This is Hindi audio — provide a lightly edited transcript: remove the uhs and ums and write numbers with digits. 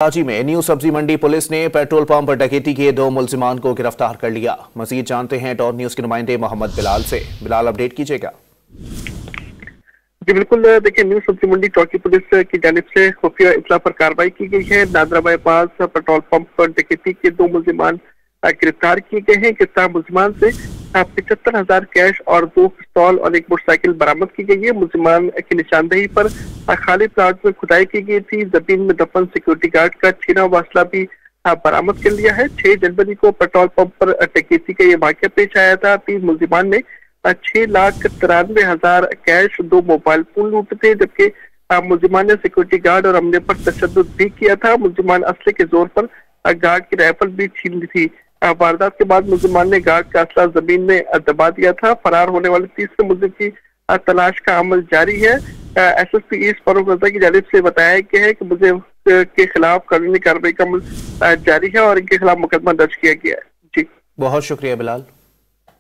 कराची में न्यू सब्जी मंडी पुलिस ने पेट्रोल पंप डकैती के 2 मुलजिमान को गिरफ्तार कर लिया। मजीद जानते हैं टॉप न्यूज के नुमाइंदे मोहम्मद बिलाल से। बिलाल, अपडेट कीजिएगा। जी बिल्कुल, देखिए न्यू सब्जी मंडी चौकी पुलिस की जानिब से खुफिया इत्तला पर कार्रवाई की गई है। नादरा बाईपास पेट्रोल पंप पर डकैती के 2 मुलजिमान गिरफ्तार किए गए हैं। गिरफ्तार मुलजिमान से 75,000 कैश और 2 पिस्तौल और 1 मोटरसाइकिल बरामद की गई है। मुलजिमान की निशानदेही पर खाली प्लाट में खुदाई की गई थी। जमीन में दफन सिक्योरिटी गार्ड का छीना वासला भी बरामद कर लिया है। 6 जनवरी को पेट्रोल पंप पर डकैती का ये वाकया पेश आया था। 3 मुलजिमान ने 6,93,000 कैश, 2 मोबाइल फोन लूटे थे, जबकि मुलजिमान ने सिक्योरिटी गार्ड और अमले पर तशद्दुद भी किया था। मुलजिमान असले के जोर पर गार्ड की राइफल भी छीन ली थी। वारदात के बाद मुलजिमान ने गार्ड का असला जमीन में दबा दिया था। फरार होने वाले तीसरे मुलजिम की तलाश का अमल जारी है। SSP ईस्ट फारूक रजा की जानिब से बताया गया है कि मुलजिम के खिलाफ कानूनी कार्रवाई का अमल जारी है और इनके खिलाफ मुकदमा दर्ज किया गया है। जी, बहुत शुक्रिया बिलाल।